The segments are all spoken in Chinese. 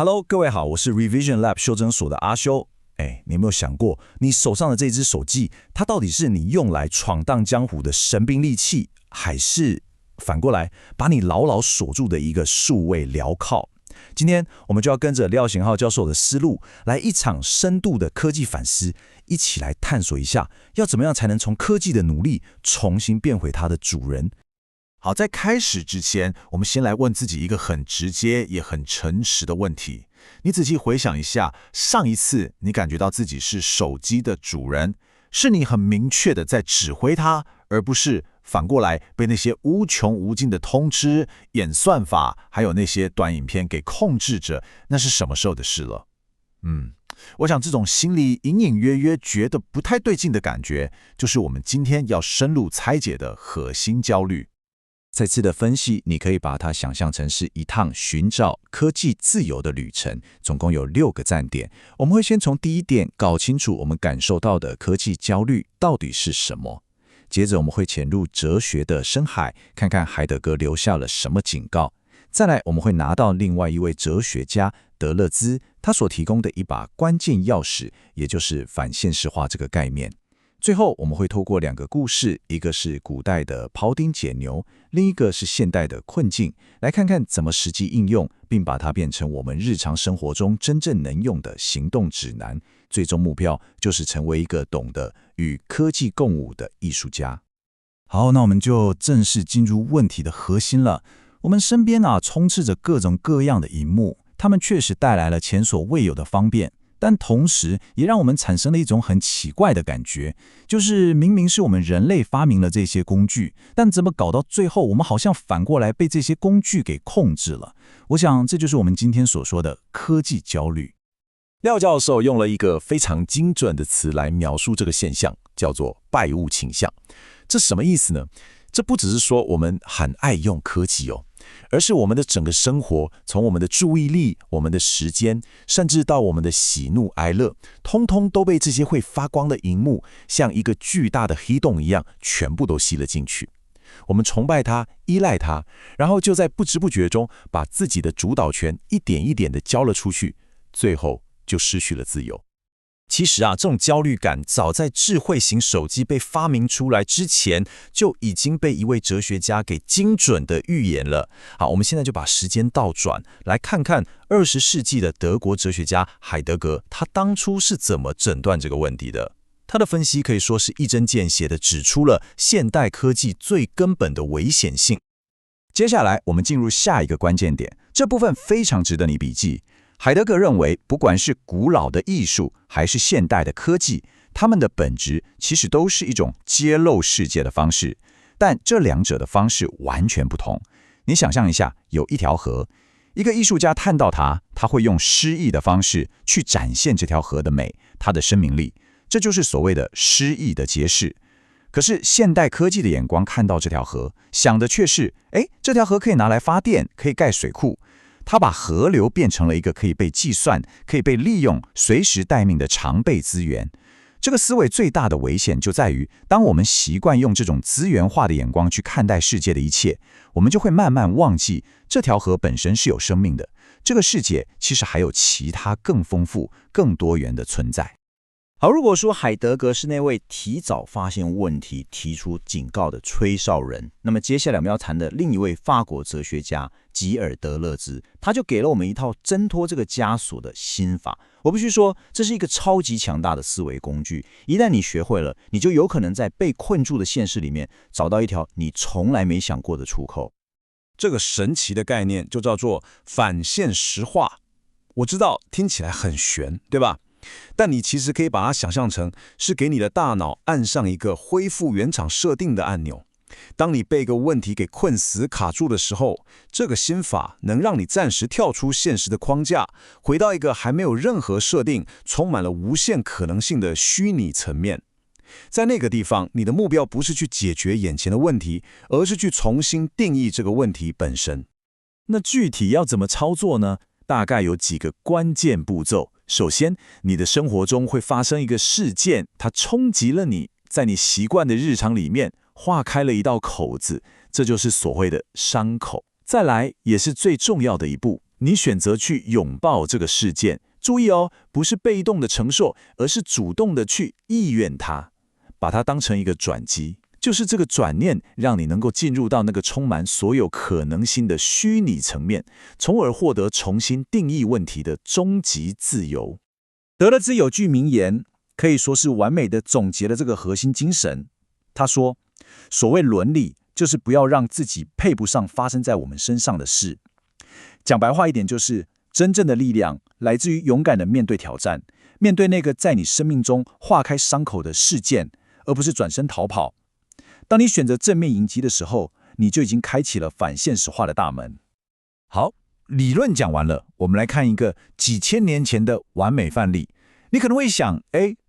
Hello， 各位好，我是 Revision Lab 修真所的阿修。你有沒有想過，你手上的這隻手機，它到底是你用來闖蕩江湖的神兵利器，還是反過來把你牢牢鎖住的一個數位鐐銬？今天我們就要跟着廖賢浩教授的思路，來一場深度的科技反思，一起來探索一下，要怎麼樣才能從科技的努力重新變回它的主人。好，在開始之前，我們先來問自己一個很直接也很誠實的問題。你仔細回想一下，上一次你感覺到自己是手機的主人，是你很明確的在指揮它，而不是反過來被那些無窮無盡的通知、演算法，還有那些短影片給控制着，那是什麼時候的事了？我想這種心裡隱隱約約覺得不太對勁的感覺，就是我們今天要深入拆解的核心焦慮。這次的分析，你可以把它想象成是一趟尋找科技自由的旅程，總共有6個站點。我們會先從第一點搞清楚我們感受到的科技焦慮到底是什麼，接着我們會潛入哲學的深海，看看海德格留下了什麼警告。再來，我們會拿到另外一位哲學家德勒茲他所提供的一把關鍵鑰匙，也就是反現實化這個概念。最後，我們會透過2個故事，一個是古代的庖丁解牛，另一個是現代的困境，來看看怎麼實際應用，並把它變成我們日常生活中真正能用的行動指南。最終目標就是成為一個懂得與科技共舞的藝術家。好，那我們就正式進入問題的核心了。我們身邊充斥着各種各樣的螢幕，它們確實帶來了前所未有的方便。但同時也讓我們產生了一種很奇怪的感覺，就是明明是我們人類發明了這些工具，但怎麼搞到最後，我們好像反過來被這些工具給控制了。我想這就是我們今天所說的科技焦慮。廖教授用了一個非常精準的詞來描述這個現象，叫做拜物傾向。這什麼意思呢？這不只是說我們很愛用科技而是我們的整個生活，從我們的注意力、我們的時間，甚至到我們的喜怒哀樂，通通都被這些會發光的螢幕，像一個巨大的黑洞一樣，全部都吸了進去。我們崇拜它，依賴它，然後就在不知不覺中，把自己的主導權一點一點地交了出去，最後就失去了自由。其實這種焦慮感早在智慧型手機被發明出來之前，就已經被一位哲学家給精準的預言了。好，我們現在就把時間倒轉，來看看20世紀的德國哲學家海德格，他當初是怎麼診斷這個問題的。他的分析可以說是一針見血的指出了現代科技最根本的危險性。接下來我們進入下一個關鍵點，這部分非常值得你筆記。海德格認為，不管是古老的藝術還是現代的科技，它們的本質其實都是一種揭露世界的方式，但這兩者的方式完全不同。你想象一下，有一條河，一個藝術家看到它，他會用詩意的方式去展現這條河的美，它的生命力，這就是所謂的詩意的揭示。可是現代科技的眼光看到這條河，想的卻是，這條河可以拿來發電，可以蓋水庫。他把河流變成了一個可以被計算、可以被利用、隨時待命的常備資源。這個思維最大的危險就在於，當我們習慣用這種資源化的眼光去看待世界的一切，我們就會慢慢忘記這條河本身是有生命的。這個世界其實還有其他更豐富、更多元的存在。好，如果說海德格是那位提早發現問題、提出警告的吹哨人，那麼接下來我們要談的另一位法國哲學家吉爾德勒茲，他就給了我們一套掙脫這個枷鎖的心法。我必須說，這是一個超級強大的思維工具。一旦你學會了，你就有可能在被困住的現實裡面找到一條你從來沒想過的出口。這個神奇的概念就叫做反現實化。我知道聽起來很玄，對吧？但你其實可以把它想象成是給你的大腦按上一個恢復原廠設定的按鈕。當你被一個問題給困死卡住的時候，這個心法能讓你暫時跳出現實的框架，回到一個還沒有任何設定、充滿了無限可能性的虛擬層面。在那個地方，你的目標不是去解決眼前的問題，而是去重新定義這個問題本身。那具體要怎麼操作呢？大概有幾個關鍵步驟。首先，你的生活中會發生一個事件，它衝擊了你，在你習慣的日常裡面劃開了一道口子，這就是所謂的傷口。再來，也是最重要的一步，你選擇去擁抱這個事件。注意哦，不是被動的承受，而是主動的去意願它，把它當成一個轉機，就是這個轉念讓你能夠進入到那個充滿所有可能性的虛擬層面，從而獲得重新定義問題的終極自由。德勒茲有句名言，可以說是完美的總結了這個核心精神。他說：“所謂倫理，就是不要讓自己配不上發生在我們身上的事。”講白話一點，就是真正的力量來自於勇敢的面對挑戰，面對那個在你生命中劃開傷口的事件，而不是轉身逃跑。當你選擇正面迎擊的時候，你就已經開啟了反現實化的大門。好，理論講完了，我們來看一個幾千年前的完美範例。你可能會想，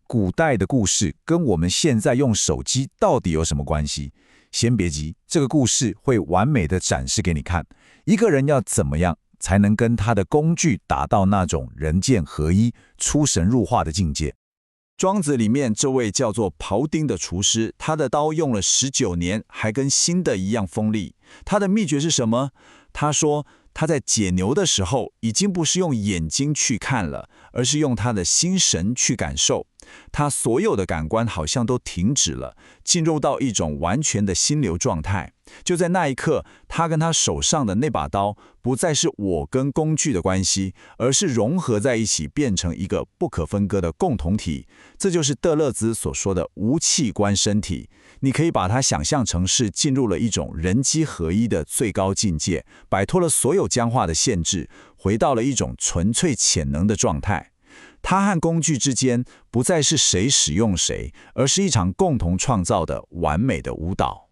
古代的故事跟我們現在用手機到底有什麼關係？先別急，這個故事會完美的展示給你看，一個人要怎麼樣才能跟他的工具達到那種人劍合一、出神入化的境界。莊子裡面這位叫做庖丁的廚師，他的刀用了19年，還跟新的一樣鋒利。他的秘訣是什麼？他說他在解牛的時候，已經不是用眼睛去看了，而是用他的心神去感受。他所有的感官好像都停止了，進入到一種完全的心流狀態。就在那一刻，他跟他手上的那把刀不再是我跟工具的關係，而是融合在一起，變成一個不可分割的共同體。這就是德勒茲所說的無器官身體。你可以把它想象成是進入了一種人機合一的最高境界，擺脫了所有僵化的限制，回到了一種純粹潛能的狀態。它和工具之間不再是誰使用誰，而是一場共同創造的完美的舞蹈。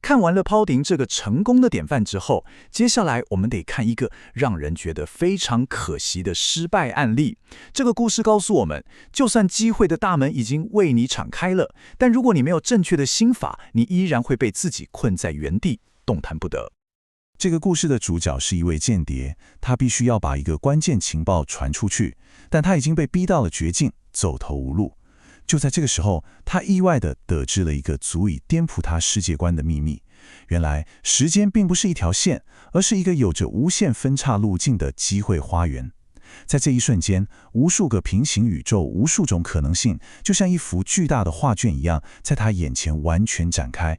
看完了庖丁這個成功的典範之後，接下來我們得看一個讓人覺得非常可惜的失敗案例。這個故事告訴我們，就算機會的大門已經為你敞開了，但如果你沒有正確的心法，你依然會被自己困在原地，動彈不得。這個故事的主角是一位間諜，他必須要把一個關鍵情報傳出去，但他已經被逼到了絕境，走投無路。就在這個時候，他意外地得知了一個足以顛覆他世界觀的秘密。原來，時間並不是一條線，而是一個有着無限分岔路徑的機會花園。在這一瞬間，無數個平行宇宙，無數種可能性，就像一幅巨大的畫卷一樣，在他眼前完全展開。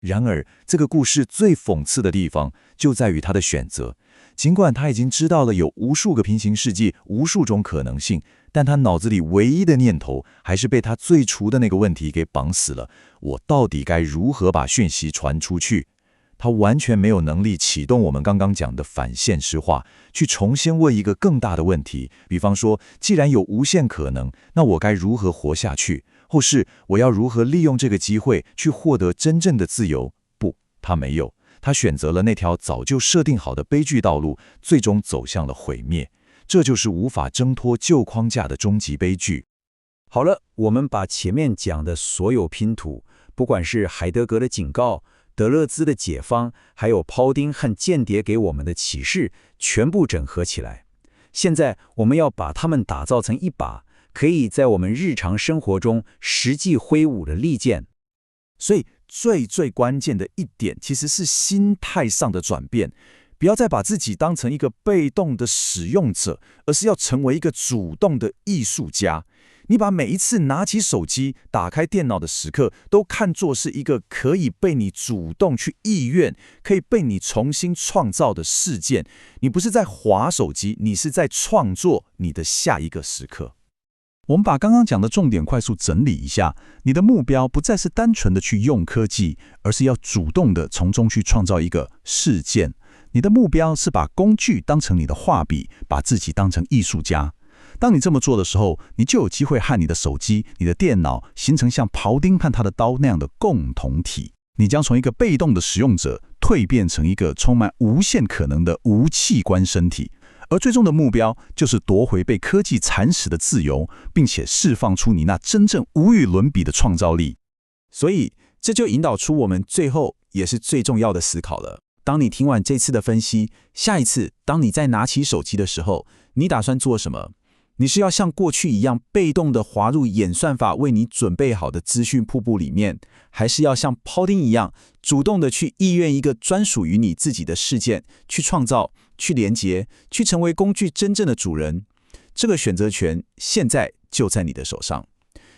然而，這個故事最諷刺的地方就在於他的選擇。儘管他已經知道了有無數個平行世界、無數種可能性，但他腦子裡唯一的念頭還是被他最初的那個問題給綁死了：我到底該如何把訊息傳出去？他完全沒有能力啟動我們剛剛講的反現實化，去重新問一個更大的問題。比方說，既然有無限可能，那我該如何活下去？或是我要如何利用這個機會去獲得真正的自由？不，他沒有。他選擇了那條早就設定好的悲劇道路，最終走向了毀滅。這就是無法掙脫舊框架的終極悲劇。好了，我們把前面講的所有拼圖，不管是海德格的警告、德勒茲的解方，還有庖丁和間諜給我們的啟示，全部整合起來。現在我們要把它們打造成一把可以在我们日常生活中實際揮舞的利劍。所以最關鍵的一點其實是心態上的轉變，不要再把自己當成一個被動的使用者，而是要成為一個主動的藝術家。你把每一次拿起手機、打開電腦的時刻，都看作是一個可以被你主動去意願、可以被你重新創造的事件。你不是在滑手機，你是在創作你的下一個時刻。我們把剛剛講的重點快速整理一下，你的目標不再是單純的去用科技，而是要主動的從中去創造一個事件。你的目標是把工具當成你的畫筆，把自己當成藝術家。當你這麼做的時候，你就有機會和你的手機、你的電腦形成像庖丁和他的刀那樣的共同體。你將從一個被動的使用者蛻變成一個充滿無限可能的無器官身體。而最終的目標就是奪回被科技蠶食的自由，並且釋放出你那真正無與倫比的創造力。所以，這就引導出我們最後也是最重要的思考了。當你聽完這次的分析，下一次當你再拿起手機的時候，你打算做什麼？你是要像過去一樣被動地滑入演算法為你準備好的資訊瀑布裡面，還是要像庖丁一樣主動地去意願一個專屬於你自己的事件，去創造、去連結、去成為工具真正的主人？這個選擇權現在就在你的手上。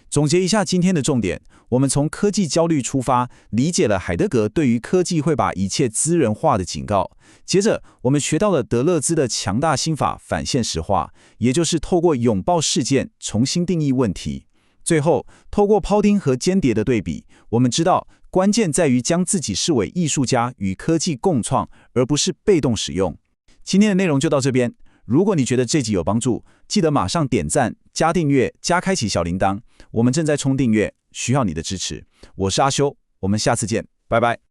總結一下今天的重點，我們從科技焦慮出發，理解了海德格對於科技會把一切資人化的警告。接着，我們學到了德勒茲的強大心法反現實化，也就是透過擁抱事件重新定義問題。最後，透過庖丁和間諜的對比，我們知道關鍵在於將自己視為藝術家與科技共創，而不是被動使用。今天的內容就到這邊。如果你覺得這集有幫助，記得馬上點讚、加訂閱、加開啟小鈴鐺。我們正在衝訂閱，需要你的支持。我是阿修，我們下次見，拜拜。